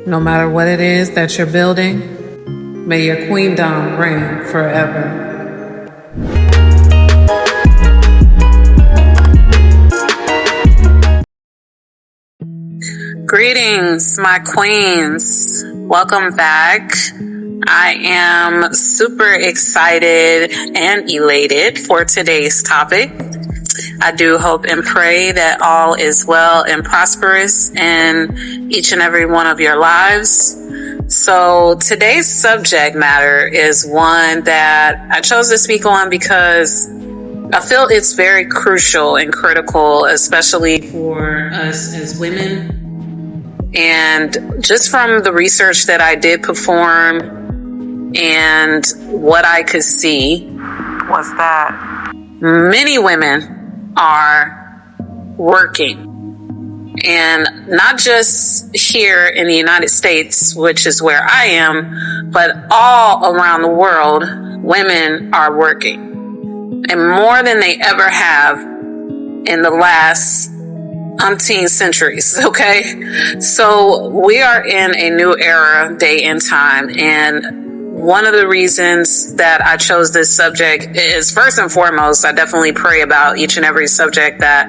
No matter what it is that you're building, may your queendom reign forever. Greetings, my queens. Welcome back. I am super excited and elated for today's topic. I do hope and pray that all is well and prosperous in each and every one of your lives. So today's subject matter is one that I chose to speak on because I feel it's very crucial and critical, especially for us as women. And just from the research that I did perform and what I could see was that many women are working. And not just here in the United States, which is where I am, but all around the world, women are working. And more than they ever have in the last umpteen centuries, okay? So we are in a new era, day and time, and one of the reasons that I chose this subject is, first and foremost, I definitely pray about each and every subject that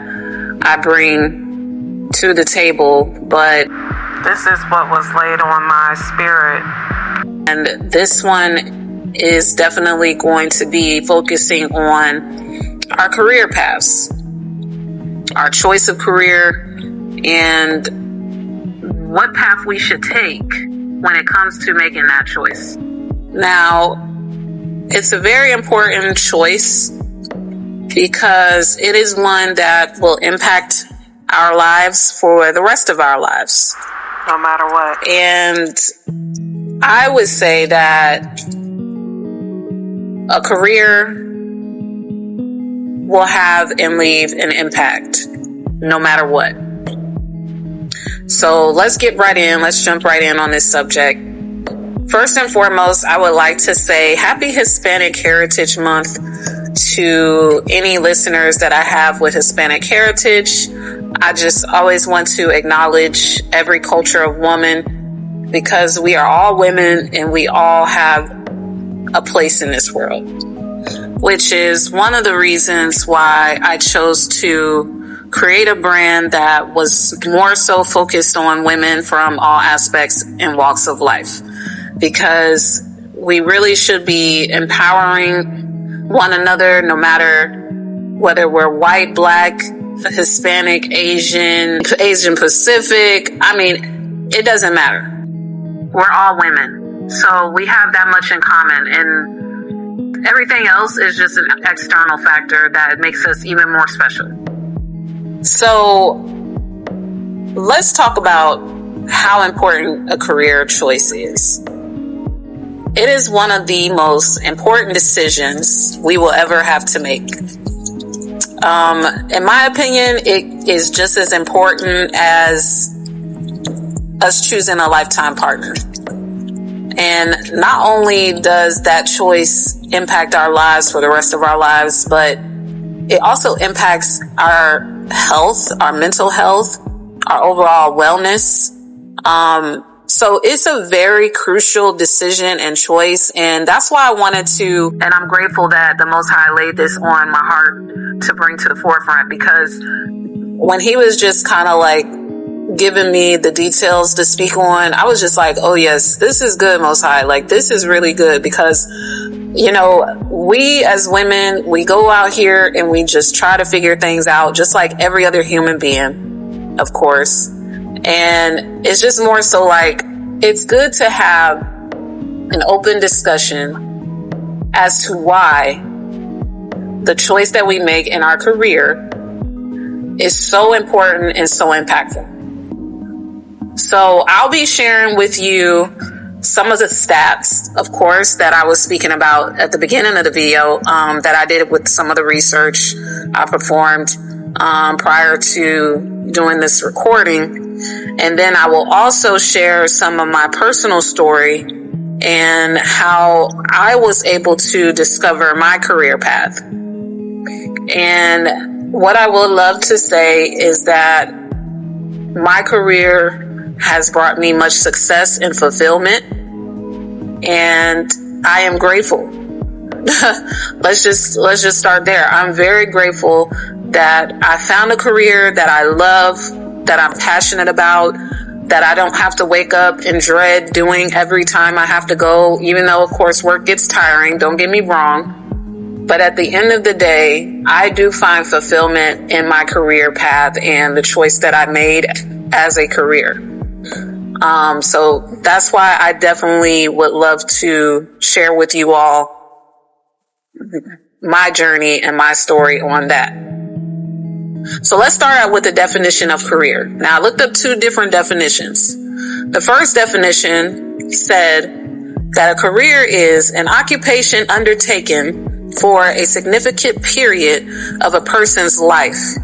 I bring to the table, but this is what was laid on my spirit. And this one is definitely going to be focusing on our career paths, our choice of career, and what path we should take when it comes to making that choice. Now, it's a very important choice because it is one that will impact our lives for the rest of our lives, no matter what. And I would say that a career will have and leave an impact no matter what. So let's get right in. Let's jump right in on this subject. First and foremost, I would like to say Happy Hispanic Heritage Month to any listeners that I have with Hispanic heritage. I just always want to acknowledge every culture of woman because we are all women and we all have a place in this world, which is one of the reasons why I chose to create a brand that was more so focused on women from all aspects and walks of life, because we really should be empowering one another, no matter whether we're white, black, Hispanic, Asian Pacific. I mean, it doesn't matter. We're all women. So we have that much in common, and everything else is just an external factor that makes us even more special. So let's talk about how important a career choice is. It is one of the most important decisions we will ever have to make. In my opinion, it is just as important as us choosing a lifetime partner. And not only does that choice impact our lives for the rest of our lives, but it also impacts our health, our mental health, our overall wellness. So it's a very crucial decision and choice. And that's why I wanted to, and I'm grateful that the Most High laid this on my heart to bring to the forefront, because when he was just kind of like giving me the details to speak on, I was just like, oh yes, this is good, Most High. Like, this is really good, because you know, we as women, we go out here and we just try to figure things out just like every other human being, of course. And it's just more so like, it's good to have an open discussion as to why the choice that we make in our career is so important and so impactful. So I'll be sharing with you some of the stats, of course, that I was speaking about at the beginning of the video, that I did with some of the research I performed prior to doing this recording. And then I will also share some of my personal story and how I was able to discover my career path. And what I would love to say is that my career has brought me much success and fulfillment, and I am grateful. Let's just start there. I'm very grateful that I found a career that I love, that I'm passionate about, that I don't have to wake up and dread doing every time I have to go, even though, of course, work gets tiring. Don't get me wrong. But at the end of the day, I do find fulfillment in my career path and the choice that I made as a career. So that's why I definitely would love to share with you all my journey and my story on that. So let's start out with the definition of career. Now, I looked up 2 different definitions. The first definition said that a career is an occupation undertaken for a significant period of a person's life.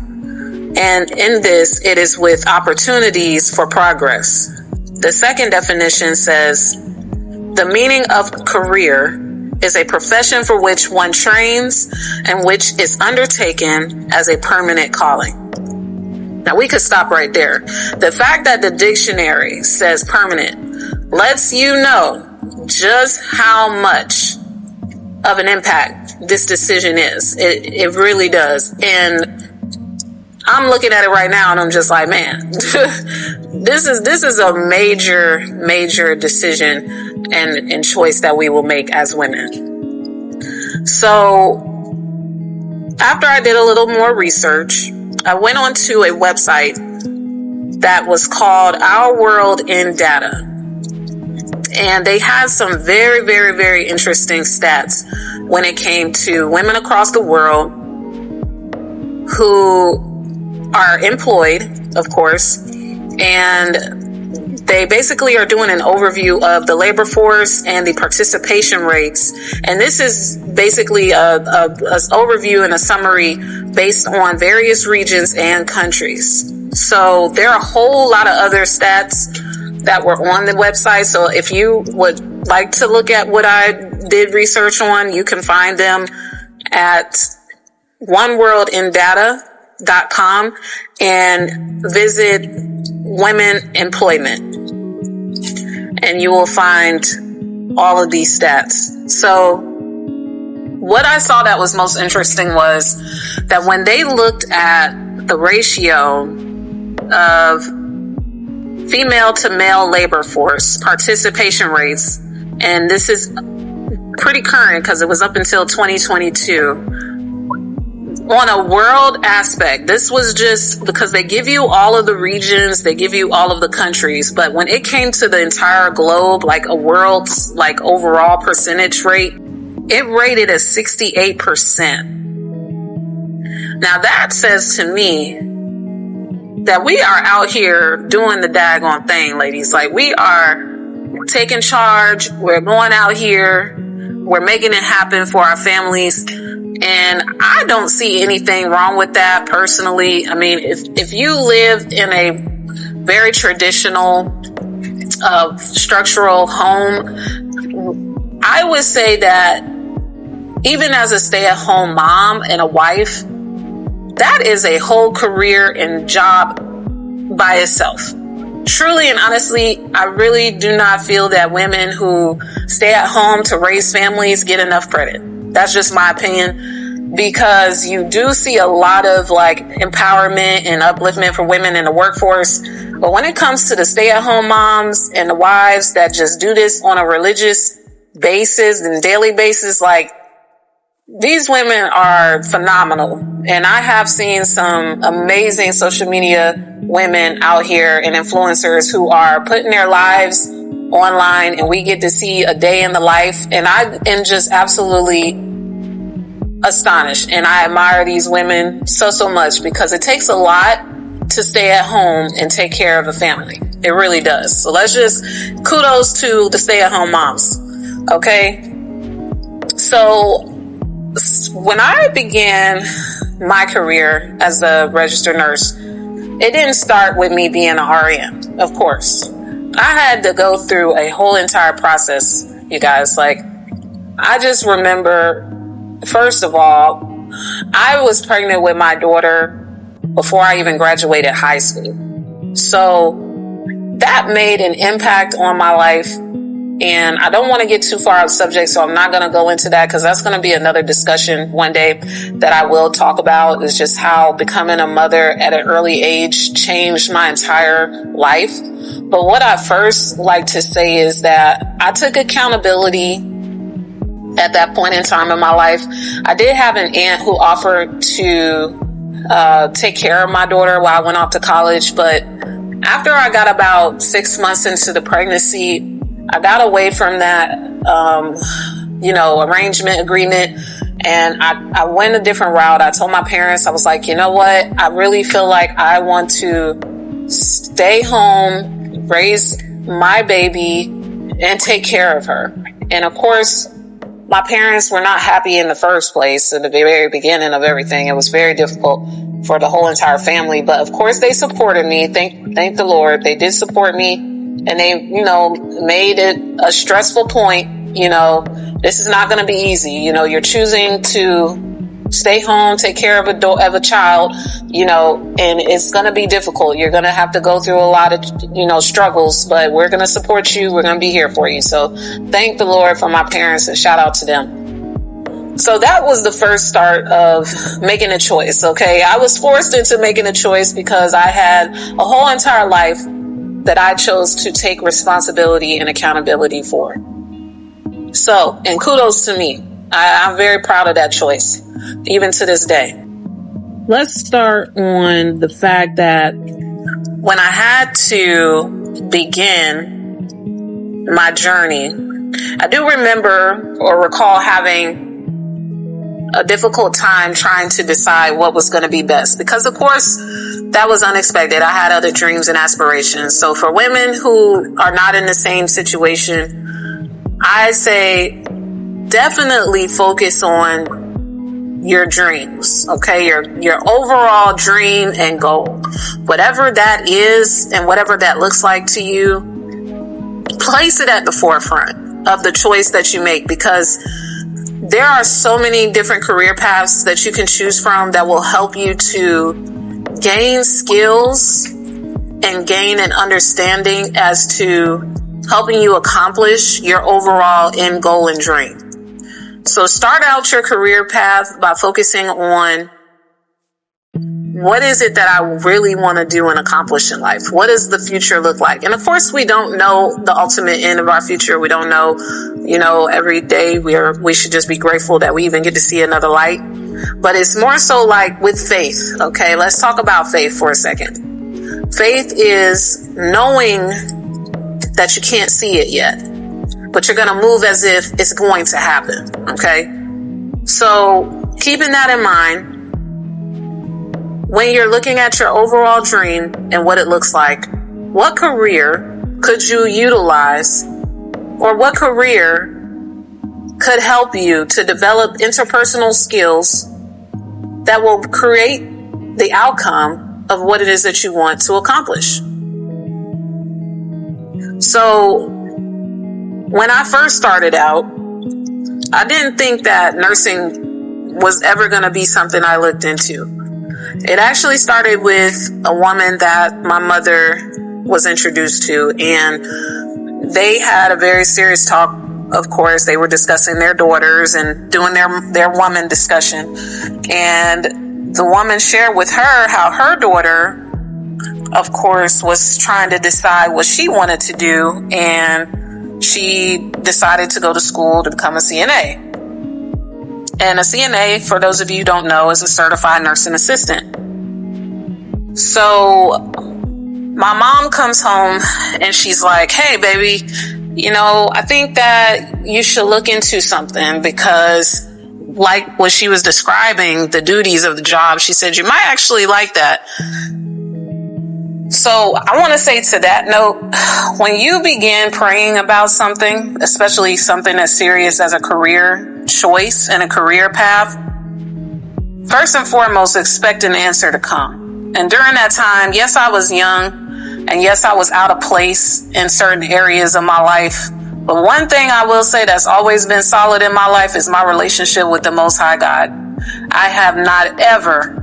And in this, it is with opportunities for progress. The second definition says the meaning of career is a profession for which one trains and which is undertaken as a permanent calling. Now, we could stop right there. The fact that the dictionary says permanent lets you know just how much of an impact this decision is. It really does. And I'm looking at it right now and I'm just like, man, this is a major decision and choice that we will make as women. So after I did a little more research, I went onto a website that was called Our World in Data. And they had some very interesting stats when it came to women across the world who are employed, of course, and they basically are doing an overview of the labor force and the participation rates. And this is basically an overview and a summary based on various regions and countries. So there are a whole lot of other stats that were on the website. So if you would like to look at what I did research on, you can find them at oneworldindata.com and visit women employment. And you will find all of these stats. So what I saw that was most interesting was that when they looked at the ratio of female to male labor force participation rates, and this is pretty current because it was up until 2022, on a world aspect, this was just because they give you all of the regions, they give you all of the countries, but when it came to the entire globe, like a world's like overall percentage rate, it rated at 68%. Now that says to me that we are out here doing the daggone thing, ladies. Like, we are taking charge, we're going out here, we're making it happen for our families. And I don't see anything wrong with that personally. I mean, if you live in a very traditional structural home, I would say that even as a stay-at-home mom and a wife, that is a whole career and job by itself. Truly and honestly, I really do not feel that women who stay at home to raise families get enough credit. That's just my opinion, because you do see a lot of like empowerment and upliftment for women in the workforce. But when it comes to the stay-at-home moms and the wives that just do this on a religious basis and daily basis, like, these women are phenomenal. And I have seen some amazing social media women out here and influencers who are putting their lives online, and we get to see a day in the life. And I am just absolutely astonished. And I admire these women so much, because it takes a lot to stay at home and take care of a family. It really does. So let's just kudos to the stay-at-home moms. Okay. So when I began my career as a registered nurse, it didn't start with me being an RN, of course. I had to go through a whole entire process, you guys. Like, I just remember, first of all, I was pregnant with my daughter before I even graduated high school. So that that made an impact on my life. And I don't want to get too far out of subject, so I'm not going to go into that because that's going to be another discussion one day that I will talk about, is just how becoming a mother at an early age changed my entire life. But what I first like to say is that I took accountability at that point in time in my life. I did have an aunt who offered to take care of my daughter while I went off to college, but after I got about 6 months into the pregnancy, I got away from that, arrangement agreement, and I went a different route. I told my parents, I was like, you know what? I really feel like I want to stay home, raise my baby, and take care of her. And of course, my parents were not happy in the first place. At the very beginning of everything, it was very difficult for the whole entire family. But of course, they supported me. Thank the Lord. They did support me. And they, made it a stressful point. This is not going to be easy. You're choosing to stay home, take care of a child, and it's going to be difficult. You're going to have to go through a lot of, struggles, but we're going to support you. We're going to be here for you. So thank the Lord for my parents and shout out to them. So that was the first start of making a choice. Okay. I was forced into making a choice because I had a whole entire life that I chose to take responsibility and accountability for. So, and kudos to me. I'm very proud of that choice, even to this day. Let's start on the fact that when I had to begin my journey, I do remember or recall having a difficult time trying to decide what was going to be best, because of course that was unexpected. I had other dreams and aspirations. So for women who are not in the same situation, I say definitely focus on your dreams. Okay. Your overall dream and goal, whatever that is and whatever that looks like to you, place it at the forefront of the choice that you make, because there are so many different career paths that you can choose from that will help you to gain skills and gain an understanding as to helping you accomplish your overall end goal and dream. So start out your career path by focusing on what is it that I really want to do and accomplish in life? What does the future look like? And of course, we don't know the ultimate end of our future. We don't know, every day we should just be grateful that we even get to see another light. But it's more so like with faith. Okay, let's talk about faith for a second. Faith is knowing that you can't see it yet, but you're going to move as if it's going to happen. Okay, so keeping that in mind, when you're looking at your overall dream and what it looks like, what career could you utilize, or what career could help you to develop interpersonal skills that will create the outcome of what it is that you want to accomplish? So when I first started out, I didn't think that nursing was ever going to be something I looked into. It actually started with a woman that my mother was introduced to, and they had a very serious talk. Of course, they were discussing their daughters and doing their woman discussion. And the woman shared with her how her daughter, of course, was trying to decide what she wanted to do, and she decided to go to school to become a CNA. And a CNA, for those of you who don't know, is a certified nursing assistant. So my mom comes home and she's like, hey, baby, I think that you should look into something, because like what she was describing, the duties of the job, she said, you might actually like that. So I want to say to that note, when you begin praying about something, especially something as serious as a career choice and a career path, first and foremost, expect an answer to come. And during that time, yes, I was young, and yes, I was out of place in certain areas of my life. But one thing I will say that's always been solid in my life is my relationship with the Most High God. I have not ever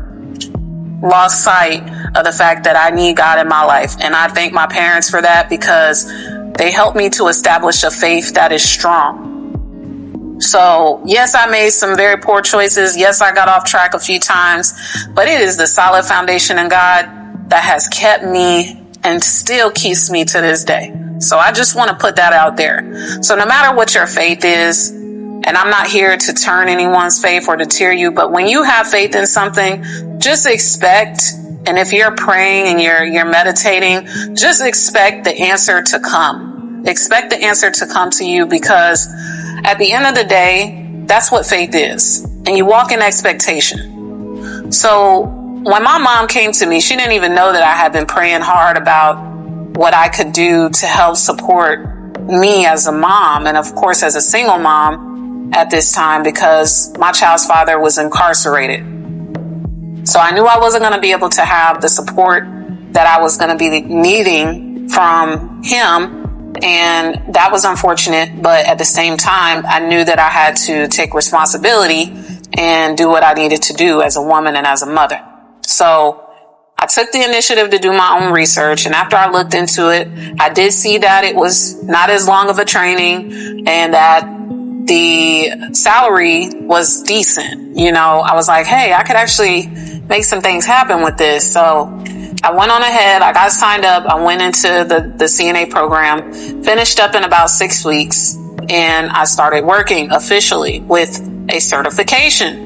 lost sight of the fact that I need God in my life. And I thank my parents for that, because they helped me to establish a faith that is strong. So yes, I made some very poor choices. Yes, I got off track a few times, but it is the solid foundation in God that has kept me and still keeps me to this day. So I just want to put that out there. So no matter what your faith is, and I'm not here to turn anyone's faith or deter you, but when you have faith in something, just expect, and if you're praying and you're meditating, just expect the answer to come. Expect the answer to come to you, because at the end of the day, that's what faith is. And you walk in expectation. So when my mom came to me, she didn't even know that I had been praying hard about what I could do to help support me as a mom, and of course as a single mom at this time, because my child's father was incarcerated. So I knew I wasn't going to be able to have the support that I was going to be needing from him. And that was unfortunate. But at the same time, I knew that I had to take responsibility and do what I needed to do as a woman and as a mother. So I took the initiative to do my own research. And after I looked into it, I did see that it was not as long of a training and that the salary was decent. You know, I was like, hey, I could actually make some things happen with this. So I went on ahead. I got signed up. I went into the CNA program, finished up in about 6 weeks, and I started working officially with a certification.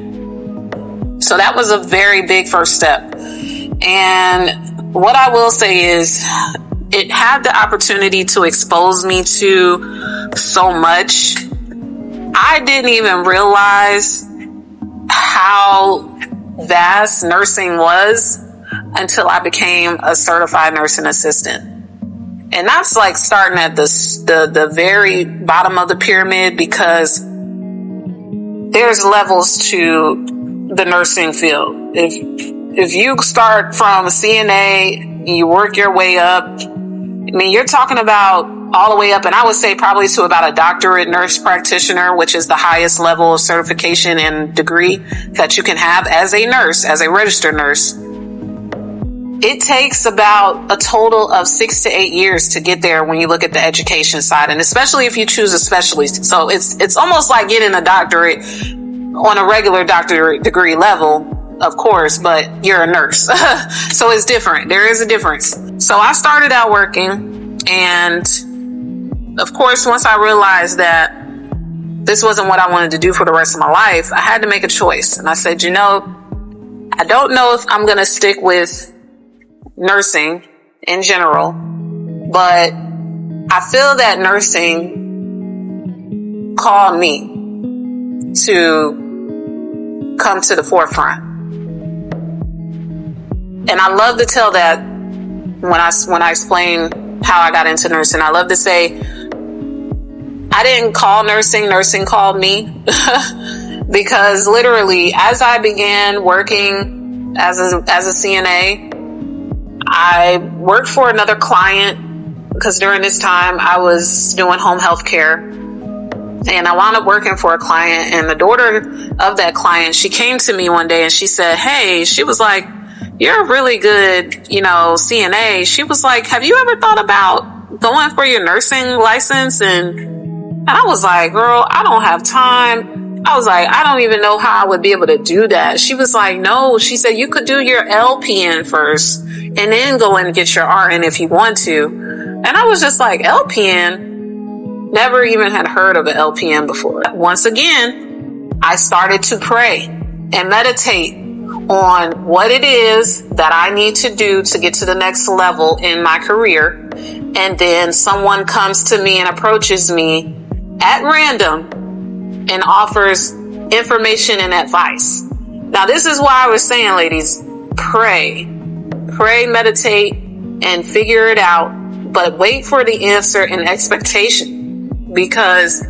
So that was a very big first step. And what I will say is it had the opportunity to expose me to so much. I didn't even realize how vast nursing was until I became a certified nursing assistant. And that's like starting at the very bottom of the pyramid, because there's levels to the nursing field. If you start from CNA, you work your way up, I mean, you're talking about all the way up, and I would say probably to about a doctorate nurse practitioner, which is the highest level of certification and degree that you can have as a nurse, as a registered nurse. It takes about a total of 6 to 8 years to get there when you look at the education side, and especially if you choose a specialty. So it's almost like getting a doctorate on a regular doctorate degree level, of course, but you're a nurse. So it's different. There is a difference. So I started out working, and of course, once I realized that this wasn't what I wanted to do for the rest of my life, I had to make a choice. And I said, you know, I don't know if I'm going to stick with nursing in general, but I feel that nursing called me to come to the forefront. And I love to tell that when I explain how I got into nursing. I love to say, I didn't call nursing, nursing called me. Because literally, as I began working as a CNA, I worked for another client, because during this time I was doing home health care. And I wound up working for a client, and the daughter of that client, she came to me one day and she said, hey, she was like, you're a really good, CNA. She was like, have you ever thought about going for your nursing license? And I was like, girl, I don't have time. I was like, I don't even know how I would be able to do that. She was like, no, she said, you could do your LPN first and then go in and get your RN if you want to. And I was just like, LPN? Never even had heard of an LPN before. Once again, I started to pray and meditate on what it is that I need to do to get to the next level in my career. And then someone comes to me and approaches me at random and offers information and advice. Now, this is why I was saying, ladies, pray, meditate, and figure it out, but wait for the answer and expectation, because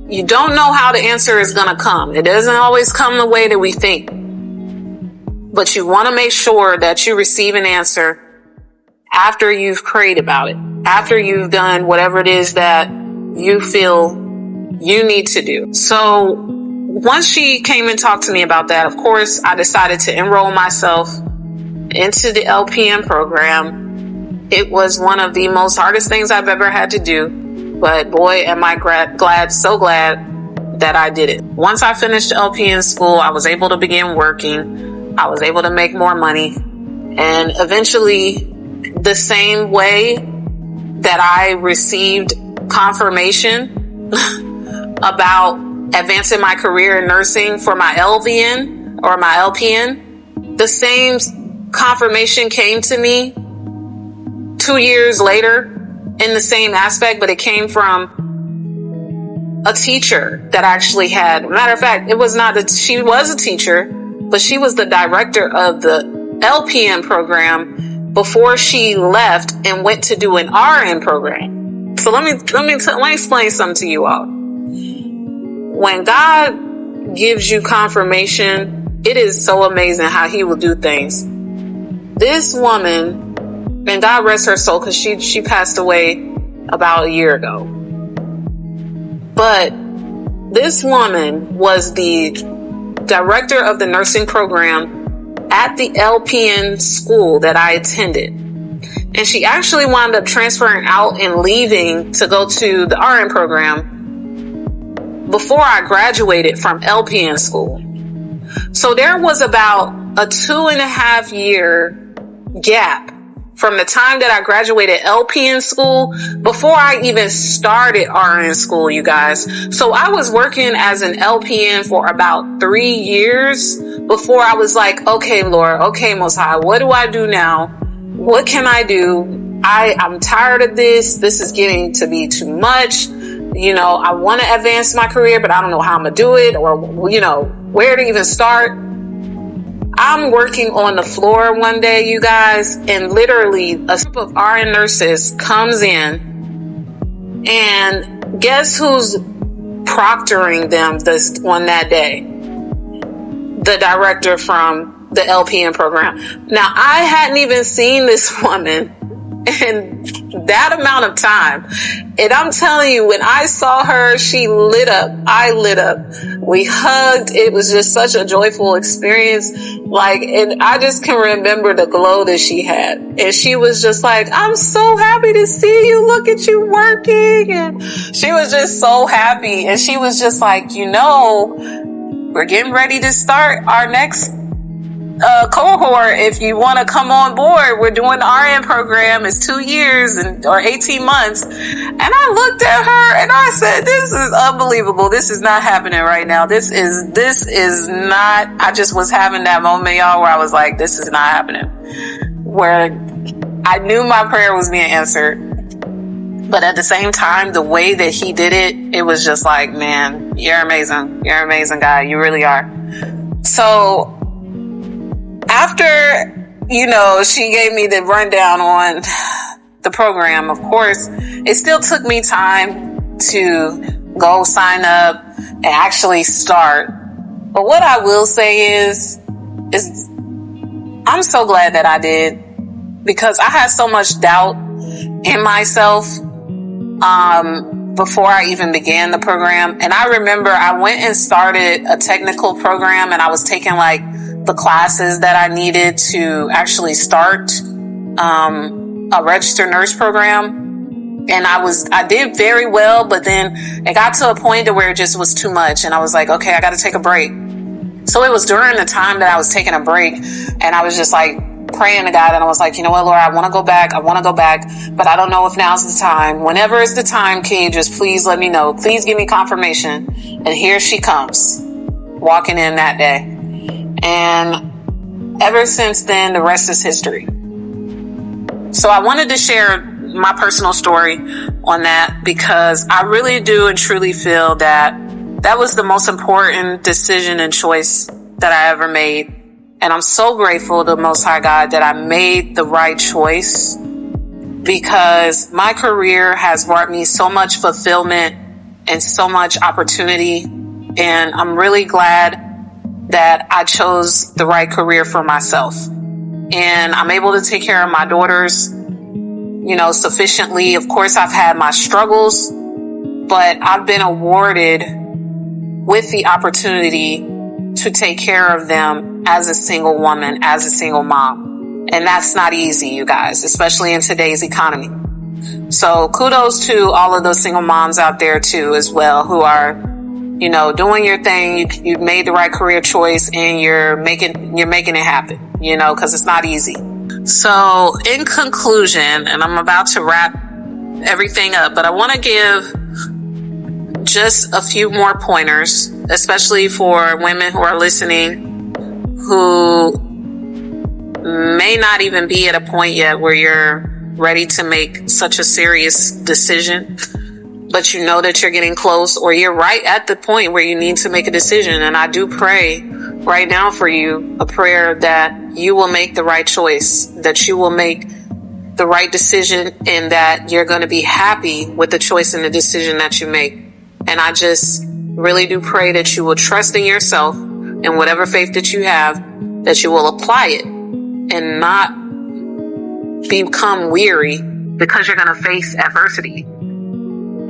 you don't know how the answer is going to come. It doesn't always come the way that we think. But you want to make sure that you receive an answer after you've prayed about it, after you've done whatever it is that you feel you need to do. So once she came and talked to me about that, of course, I decided to enroll myself into the LPN program. It was one of the most hardest things I've ever had to do, but boy, am I so glad that I did it. Once I finished LPN school, I was able to begin working. I was able to make more money, and eventually, the same way that I received confirmation about advancing my career in nursing for my LVN or my LPN, the same confirmation came to me 2 years later in the same aspect, but it came from a teacher that I actually had. Matter of fact, it was not that she was a teacher, but she was the director of the LPN program before she left and went to do an RN program. So let me explain something to you all. When God gives you confirmation, it is so amazing how he will do things. This woman, and God rest her soul, because she passed away about a year ago. But this woman was the director of the nursing program at the LPN school that I attended. And she actually wound up transferring out and leaving to go to the RN program before I graduated from LPN school. So there was about a 2.5 year gap from the time that I graduated LPN school before I even started RN school, you guys. So I was working as an LPN for about 3 years before I was like, okay, Lord, okay, Most High, what do I do now? What can I do? I'm tired of this. This is getting to be too much. You know, I want to advance my career, but I don't know how I'm going to do it, or, you know, where to even start. I'm working on the floor one day, you guys, and literally a group of RN nurses comes in, and guess who's proctoring them this on that day? The director from the LPN program. Now, I hadn't even seen this woman in that amount of time. And I'm telling you, when I saw her, she lit up. I lit up. We hugged. It was just such a joyful experience. And I just can remember the glow that she had. And she was just like, I'm so happy to see you. Look at you working. And she was just so happy. And she was just like, we're getting ready to start our next cohort. If you want to come on board, we're doing the RN program. It's 2 years or 18 months. And I looked at her and I said, this is unbelievable. This is not happening right now. This is not, I just was having that moment, y'all, where I was like, this is not happening. Where I knew my prayer was being answered. But at the same time, the way that he did it, it was just like, man, you're amazing. You're an amazing guy. You really are. So after, she gave me the rundown on the program, of course, it still took me time to go sign up and actually start. But what I will say is I'm so glad that I did, because I had so much doubt in myself before I even began the program. And I remember I went and started a technical program, and I was taking the classes that I needed to actually start a registered nurse program. And I did very well, but then it got to a point to where it just was too much. And I was like, okay, I got to take a break. So it was during the time that I was taking a break, and I was just praying to God, and I was like, you know what, Lord, I want to go back, but I don't know if now's the time. Whenever it's the time, can you just please let me know? Please give me confirmation. And here she comes, walking in that day. And ever since then, the rest is history. So I wanted to share my personal story on that, because I really do and truly feel that was the most important decision and choice that I ever made. And I'm so grateful to the Most High God that I made the right choice, because my career has brought me so much fulfillment and so much opportunity. And I'm really glad that I chose the right career for myself. And I'm able to take care of my daughters, sufficiently. Of course, I've had my struggles, but I've been awarded with the opportunity to take care of them as a single woman, as a single mom. And that's not easy, you guys, especially in today's economy. So kudos to all of those single moms out there too, as well, who are, doing your thing. You've made the right career choice and you're making it happen, because it's not easy. So in conclusion, and I'm about to wrap everything up, but I want to give just a few more pointers, especially for women who are listening, who may not even be at a point yet where you're ready to make such a serious decision, but you know that you're getting close, or you're right at the point where you need to make a decision. And I do pray right now for you a prayer that you will make the right choice, that you will make the right decision, and that you're going to be happy with the choice and the decision that you make. And I just really do pray that you will trust in yourself and whatever faith that you have, that you will apply it and not become weary because you're going to face adversity.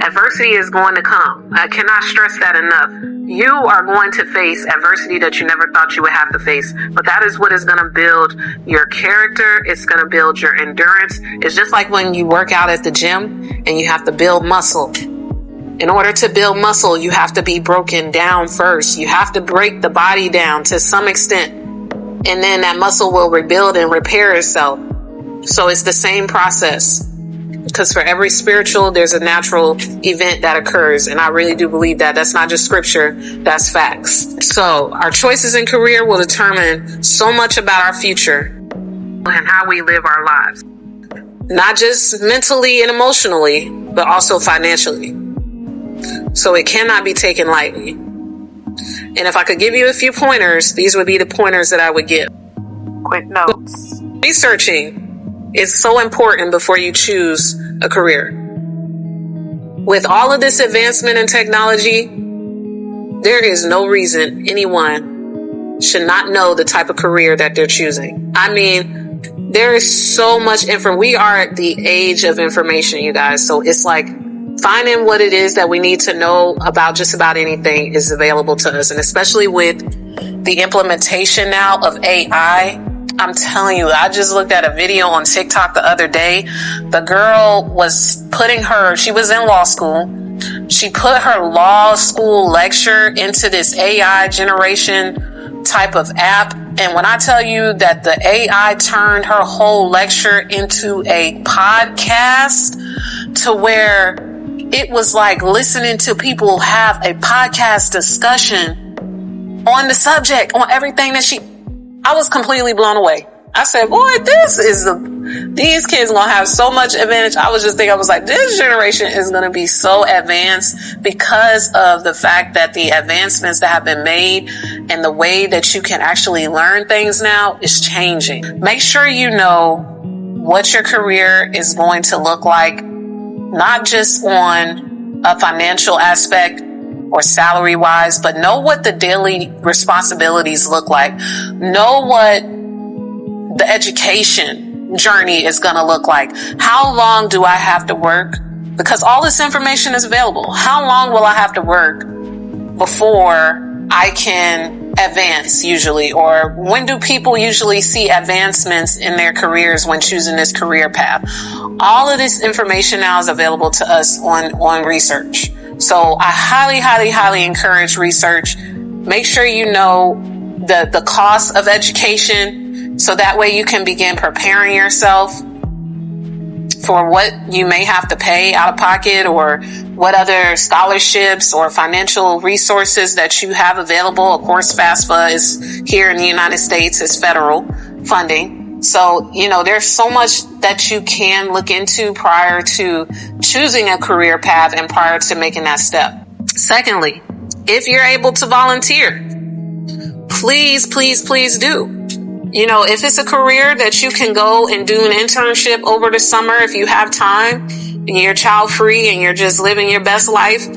Adversity is going to come. I cannot stress that enough. You are going to face adversity that you never thought you would have to face. But that is what is going to build your character. It's going to build your endurance. It's just like when you work out at the gym and you have to build muscle. In order to build muscle, you have to be broken down first. You have to break the body down to some extent. And then that muscle will rebuild and repair itself. So it's the same process. Because for every spiritual, there's a natural event that occurs. And I really do believe that. That's not just scripture, that's facts. So our choices in career will determine so much about our future and how we live our lives. Not just mentally and emotionally, but also financially. So it cannot be taken lightly. And if I could give you a few pointers, these would be the pointers that I would give. Quick notes. Researching is so important before you choose a career. With all of this advancement in technology, there is no reason anyone should not know the type of career that they're choosing. I mean, there is so much we are at the age of information, you guys. So it's like finding what it is that we need to know about just about anything is available to us. And especially with the implementation now of AI, I'm telling you, I just looked at a video on TikTok the other day. The girl was she was in law school. She put her law school lecture into this AI generation type of app. And when I tell you that the AI turned her whole lecture into a podcast, to where it was like listening to people have a podcast discussion on the subject, on everything that I was completely blown away. I said, boy, these kids gonna have so much advantage. I was like, this generation is gonna be so advanced because of the fact that the advancements that have been made and the way that you can actually learn things now is changing. Make sure you know what your career is going to look like, not just on a financial aspect or salary wise, but know what the daily responsibilities look like. Know what the education journey is going to look like. How long do I have to work? Because all this information is available. How long will I have to work before I can advance usually? Or when do people usually see advancements in their careers when choosing this career path? All of this information now is available to us on research. So I highly, highly, highly encourage research. Make sure you know the cost of education, so that way you can begin preparing yourself for what you may have to pay out of pocket, or what other scholarships or financial resources that you have available. Of course, FAFSA is here in the United States, is federal funding. So, there's so much that you can look into prior to choosing a career path and prior to making that step. Secondly, if you're able to volunteer, please, please, please do. If it's a career that you can go and do an internship over the summer, if you have time and you're child free and you're just living your best life,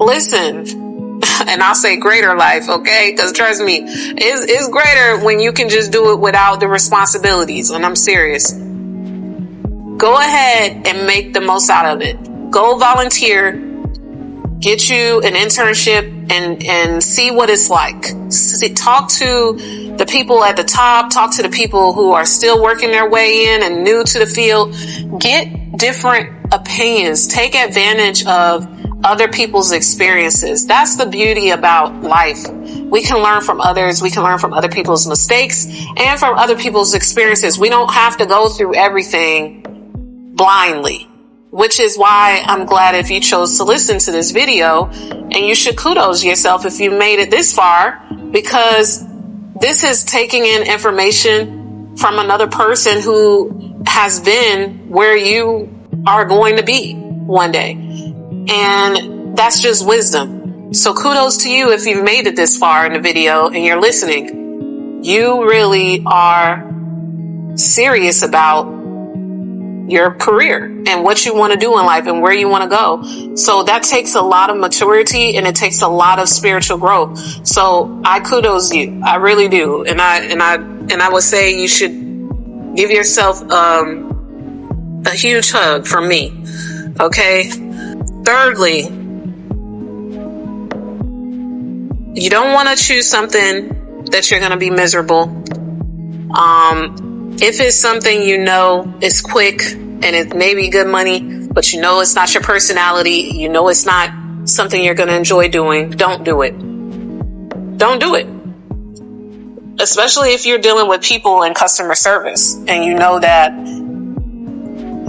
listen. And I'll say greater life, okay? Because trust me, it's greater when you can just do it without the responsibilities. And I'm serious. Go ahead and make the most out of it. Go volunteer. Get you an internship and see what it's like. Talk to the people at the top, talk to the people who are still working their way in and new to the field. Get different opinions. Take advantage of other people's experiences. That's the beauty about life. We can learn from others. We can learn from other people's mistakes and from other people's experiences. We don't have to go through everything blindly, which is why I'm glad if you chose to listen to this video, and you should kudos yourself if you made it this far, because this is taking in information from another person who has been where you are going to be one day. And that's just wisdom. So kudos to you if you've made it this far in the video and you're listening. You really are serious about your career and what you want to do in life and where you want to go. So that takes a lot of maturity and it takes a lot of spiritual growth. So I kudos you. I really do. And I would say you should give yourself a huge hug from me. Okay? Thirdly, you don't want to choose something that you're going to be miserable. If it's something you know is quick and it may be good money, but you know it's not your personality, you know it's not something you're going to enjoy doing, don't do it. Don't do it. Especially if you're dealing with people in customer service and you know that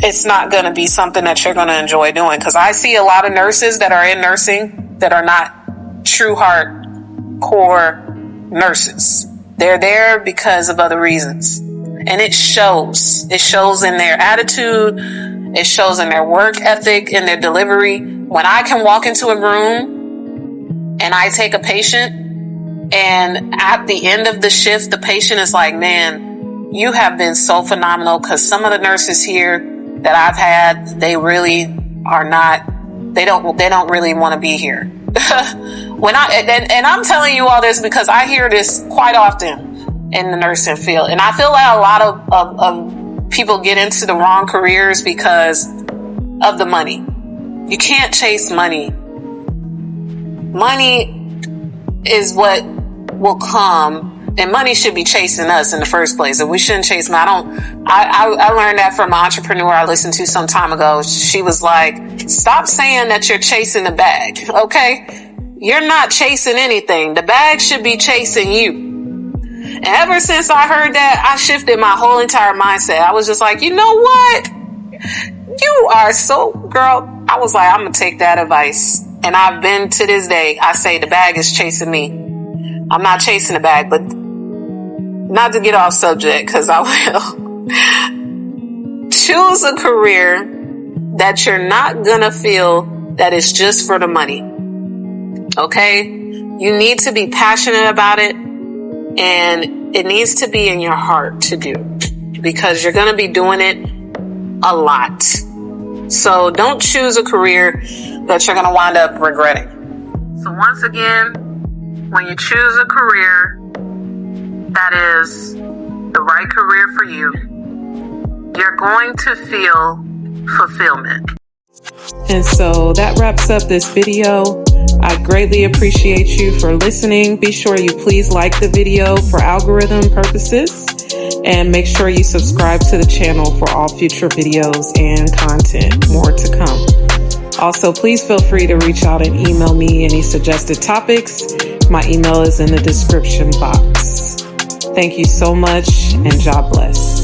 it's not going to be something that you're going to enjoy doing. Because I see a lot of nurses that are in nursing that are not true heart core nurses. They're there because of other reasons. And it shows. It shows in their attitude. It shows in their work ethic, in their delivery. When I can walk into a room and I take a patient, and at the end of the shift, the patient is like, man, you have been so phenomenal, because some of the nurses here that I've had, they really are not, they don't really want to be here. And I'm telling you all this because I hear this quite often in the nursing field. And I feel like a lot of people get into the wrong careers because of the money. You can't chase money. Money is what will come, and money should be chasing us in the first place. And we shouldn't chase money. I learned that from an entrepreneur I listened to some time ago. She was like, stop saying that you're chasing the bag. Okay? You're not chasing anything. The bag should be chasing you. And ever since I heard that, I shifted my whole entire mindset. I was just like, you know what? You are so, girl. I was like, I'm going to take that advice. And I've been to this day, I say the bag is chasing me. I'm not chasing the bag, but not to get off subject, because I will. Choose a career that you're not going to feel that is just for the money. Okay? You need to be passionate about it, and it needs to be in your heart to do, because you're going to be doing it a lot. So don't choose a career that you're going to wind up regretting. So once again, when you choose a career that is the right career for you, you're going to feel fulfillment. And so that wraps up this video. I greatly appreciate you for listening. Be sure you please like the video for algorithm purposes, and make sure you subscribe to the channel for all future videos and content. More to come. Also, please feel free to reach out and email me any suggested topics. My email is in the description box. Thank you so much, and God bless.